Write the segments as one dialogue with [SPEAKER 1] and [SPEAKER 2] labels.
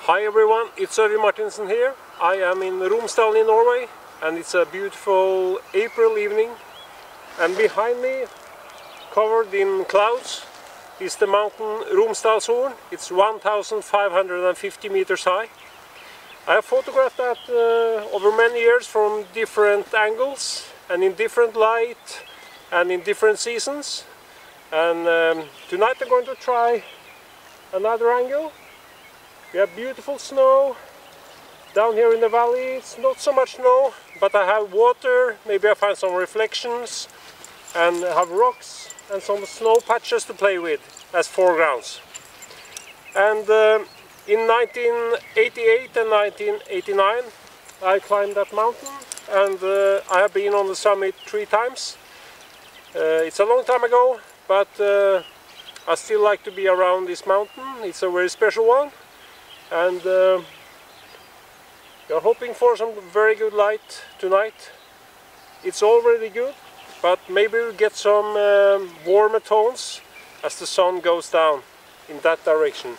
[SPEAKER 1] Hi everyone, it's Øyvind Martinsen here. I am in Romsdalen in Norway and it's a beautiful April evening, and behind me, covered in clouds, is the mountain Romsdalshorn. It's 1,550 meters high. I have photographed that over many years from different angles and in different light and in different seasons, and tonight I'm going to try another angle. We have beautiful snow down here in the valley. It's not so much snow, but I have water. Maybe I find some reflections and have rocks and some snow patches to play with as foregrounds. And in 1988 and 1989 I climbed that mountain, and I have been on the summit 3 times. It's a long time ago, but I still like to be around this mountain. It's a very special one. And we are hoping for some very good light tonight. It's already good, but maybe we'll get some warmer tones as the sun goes down in that direction.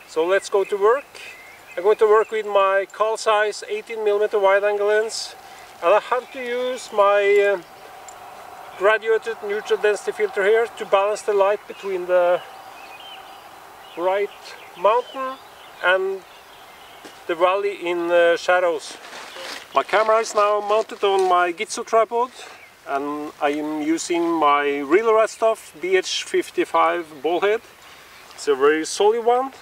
[SPEAKER 1] So let's go to work. I'm going to work with my Carl Zeiss 18mm wide-angle lens, and I have to use my graduated neutral density filter here to balance the light between the bright mountain and the valley in shadows. My camera is now mounted on my Gitzo tripod, and I am using my Real Rat Stuff BH55 ballhead. It's a very solid one.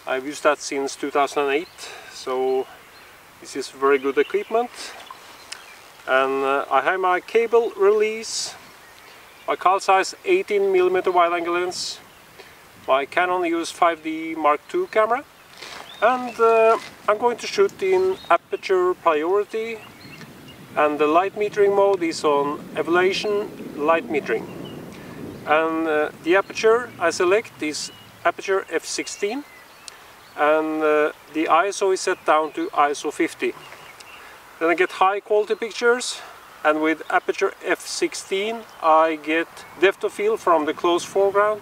[SPEAKER 1] I've used that since 2008, so this is very good equipment. And I have my cable release, my Carl Zeiss 18mm wide-angle lens, my Canon EOS 5D Mark II camera, and I'm going to shoot in aperture priority, and the light metering mode is on evaluation light metering. And the aperture I select is aperture f16, and the ISO is set down to ISO 50. Then I get high quality pictures, and with aperture f16 I get depth of field from the close foreground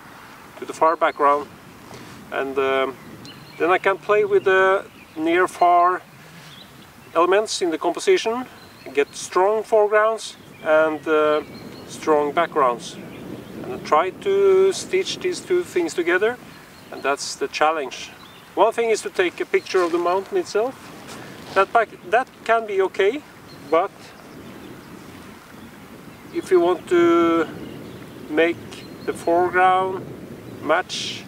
[SPEAKER 1] to the far background, and then I can play with the near-far elements in the composition, get strong foregrounds and strong backgrounds, and I try to stitch these two things together, and that's the challenge. One thing is to take a picture of the mountain itself. That can be okay, but if you want to make the foreground match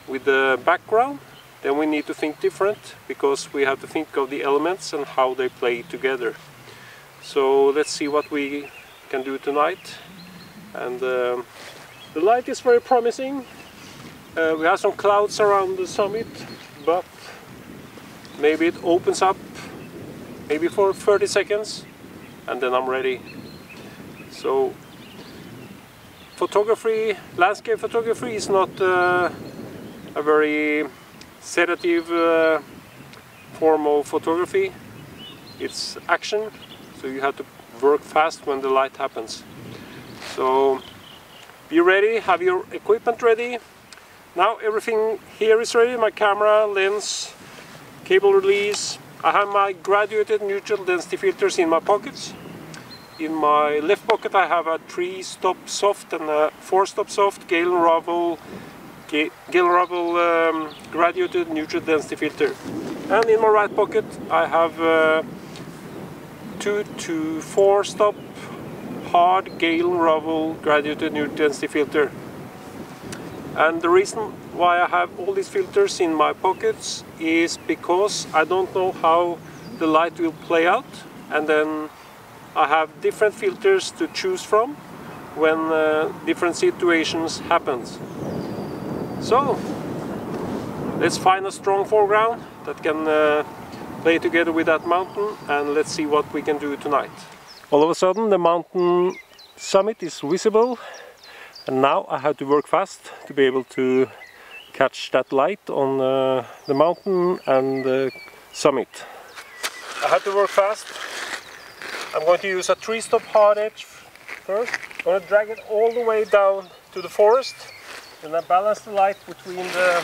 [SPEAKER 1] with the background, then we need to think different, because we have to think of the elements and how they play together. So let's see what we can do tonight. And the light is very promising. We have some clouds around the summit, but maybe it opens up maybe for 30 seconds and then I'm ready. So photography, landscape photography, is not a very sedative form of photography. It's action, so you have to work fast when the light happens. So be ready, have your equipment ready. Now everything here is ready: my camera, lens, cable release. I have my graduated neutral density filters in my pockets. In my left pocket I have a 3-stop soft and a 4-stop soft Galen Rowell graduated neutral density filter. And in my right pocket I have 2 to 4-stop hard Galen Rowell graduated neutral density filter. And the reason why I have all these filters in my pockets is because I don't know how the light will play out, and then I have different filters to choose from when different situations happen. So let's find a strong foreground that can play together with that mountain, and let's see what we can do tonight. All of a sudden the mountain summit is visible, and now I have to work fast to be able to catch that light on the mountain and the summit. I have to work fast. I'm going to use a 3-stop hard edge first. I'm going to drag it all the way down to the forest, and I balance the light between the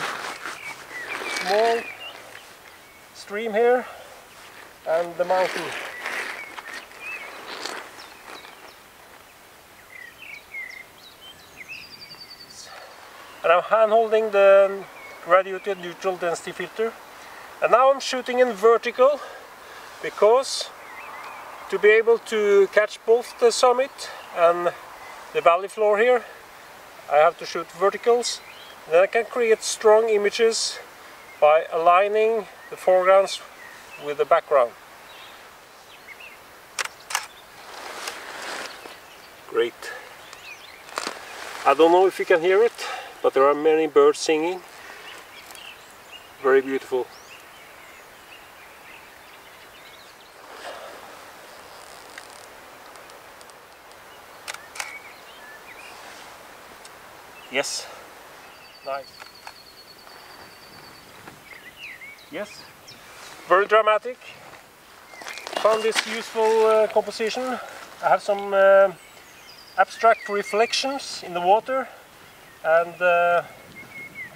[SPEAKER 1] small stream here and the mountain. And I'm hand holding the graduated neutral density filter, and now I'm shooting in vertical because to be able to catch both the summit and the valley floor here, I have to shoot verticals. Then I can create strong images by aligning the foregrounds with the background. Great. I don't know if you can hear it, but there are many birds singing. Very beautiful. Yes. Nice. Yes. Very dramatic. Found this useful composition. I have some abstract reflections in the water and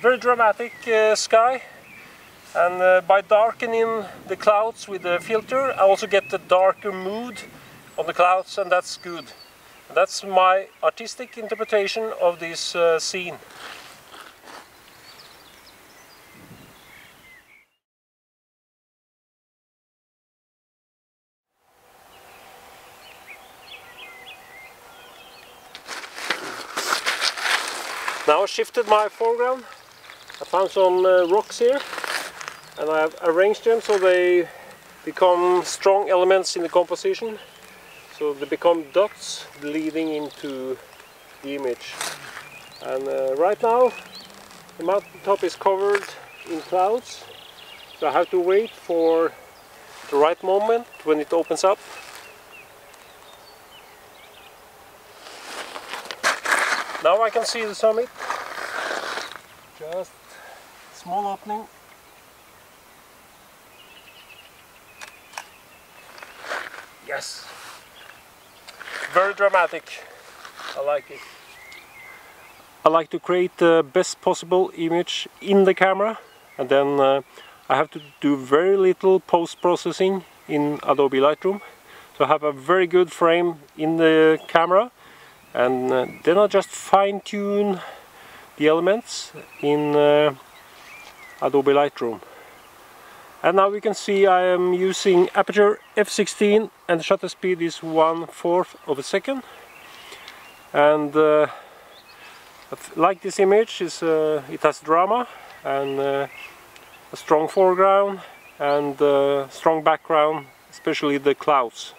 [SPEAKER 1] very dramatic sky. And by darkening the clouds with the filter, I also get the darker mood on the clouds, and that's good. That's my artistic interpretation of this scene. Now I shifted my foreground. I found some rocks here, and I have arranged them so they become strong elements in the composition. So they become dots leading into the image. And right now the mountaintop is covered in clouds, so I have to wait for the right moment when it opens up. Now I can see the summit. Just small opening. Yes. Very dramatic. I like it. I like to create the best possible image in the camera, and then I have to do very little post-processing in Adobe Lightroom. So I have a very good frame in the camera, and then I just fine-tune the elements in Adobe Lightroom. And now we can see I am using aperture f16 and the shutter speed is 1/4 of a second. And I like this image. It has drama and a strong foreground and a strong background, especially the clouds.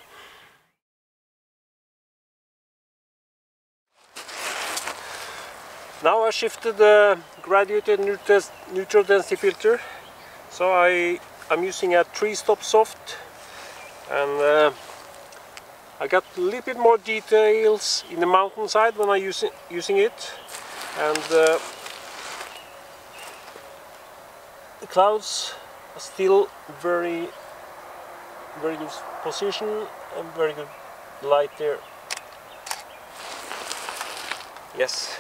[SPEAKER 1] Now I shifted the graduated neutral density filter, so I'm using a 3-stop soft, and I got a little bit more details in the mountainside when I'm using it, and the clouds are still very good position and very good light there. Yes.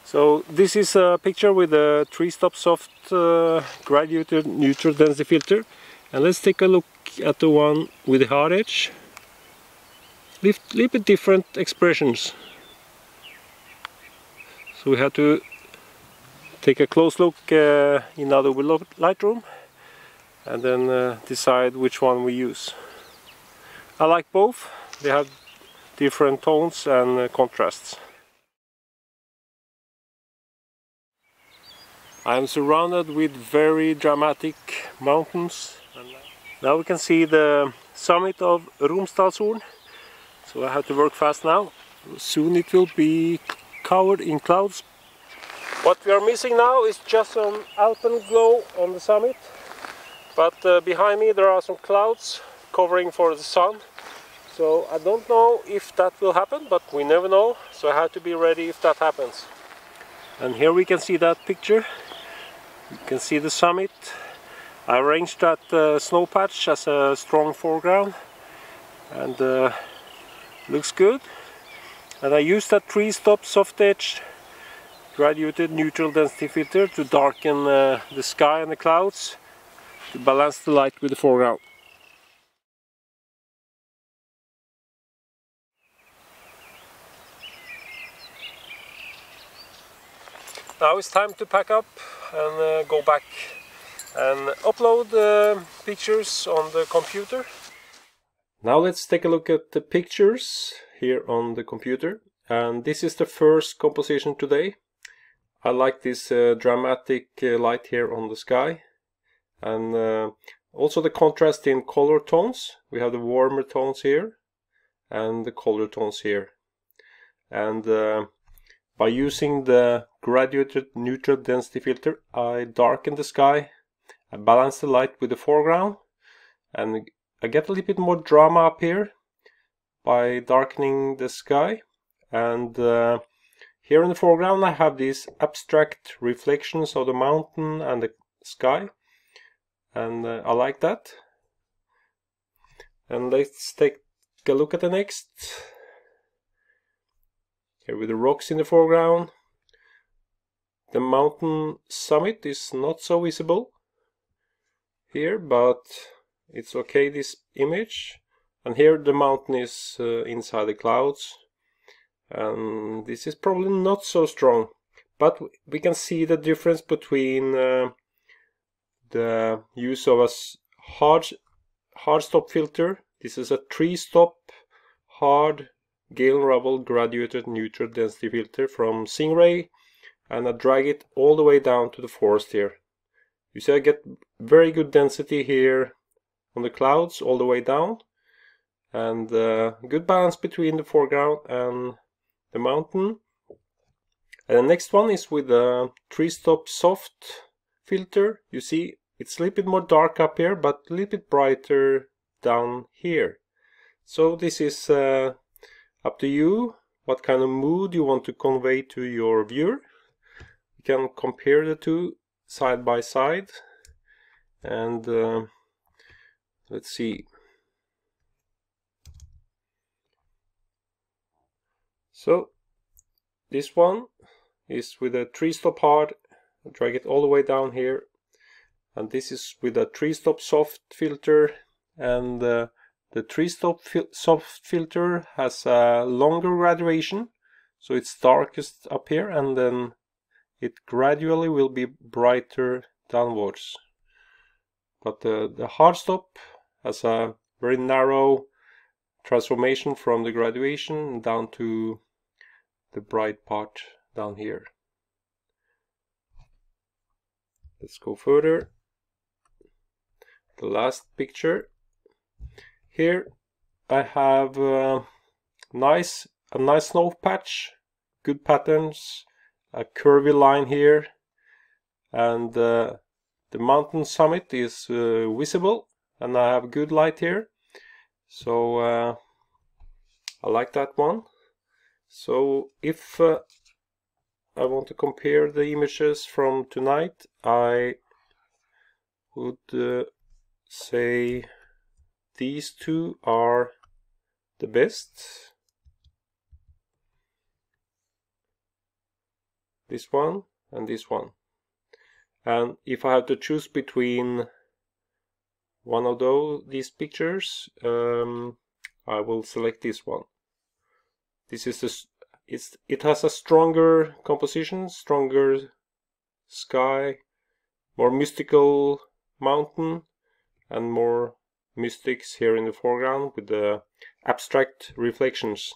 [SPEAKER 1] So this is a picture with a 3-stop soft graduated neutral density filter, and let's take a look at the one with the hard edge. Little bit different expressions. So we have to take a close look in Adobe Lightroom and then decide which one we use. I like both. They have different tones and contrasts. I am surrounded with very dramatic mountains. Now we can see the summit of Romsdalen, so I have to work fast now. Soon it will be covered in clouds. What we are missing now is just some alpenglow on the summit, but behind me there are some clouds covering for the sun. So I don't know if that will happen, but we never know, so I have to be ready if that happens. And here we can see that picture. You can see the summit. I arranged that snow patch as a strong foreground, and looks good. And I used that 3-stop soft edge graduated neutral density filter to darken the sky and the clouds, to balance the light with the foreground. Now it's time to pack up and go back and upload pictures on the computer. Now let's take a look at the pictures here on the computer. And this is the first composition today. I like this dramatic light here on the sky. And also the contrast in color tones. We have the warmer tones here and the color tones here. And by using the graduated neutral density filter, I darken the sky, I balance the light with the foreground, and I get a little bit more drama up here by darkening the sky. And here in the foreground I have these abstract reflections of the mountain and the sky, and I like that. And let's take a look at the next. Here with the rocks in the foreground. The mountain summit is not so visible here, but it's okay, this image. And here the mountain is inside the clouds, and this is probably not so strong, but we can see the difference between the use of a hard stop filter. This is a 3-stop hard Galen Rowell graduated neutral density filter from Singh-Ray, and I drag it all the way down to the forest here. You see I get very good density here on the clouds all the way down, and good balance between the foreground and the mountain. And the next one is with a 3-stop soft filter. You see it's a little bit more dark up here, but a little bit brighter down here. So this is up to you what kind of mood you want to convey to your viewer. You can compare the two side by side, and let's see. So this one is with a 3-stop hard, drag it all the way down here, and this is with a 3-stop soft filter, and the 3-stop soft filter has a longer graduation, so it's darkest up here and then it gradually will be brighter downwards. But the hard stop has a very narrow transformation from the graduation down to the bright part down here. Let's go further. The last picture. Here I have a nice snow patch, good patterns, a curvy line here, and the mountain summit is visible, and I have good light here, so I like that one. So if I want to compare the images from tonight, I would say these two are the best. This one and this one. And if I have to choose between one of these pictures, I will select this one. This is it has a stronger composition, stronger sky, more mystical mountain, and more mystics here in the foreground with the abstract reflections.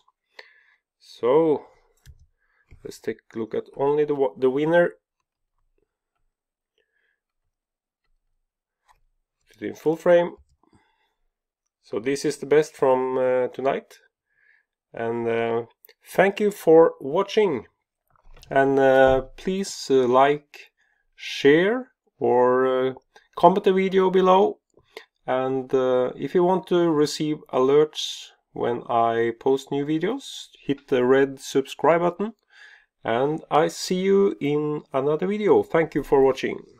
[SPEAKER 1] So let's take a look at only the winner. In full frame. So this is the best from tonight, and thank you for watching, and please like, share, or comment the video below. And if you want to receive alerts when I post new videos, hit the red subscribe button, and I see you in another video. Thank you for watching.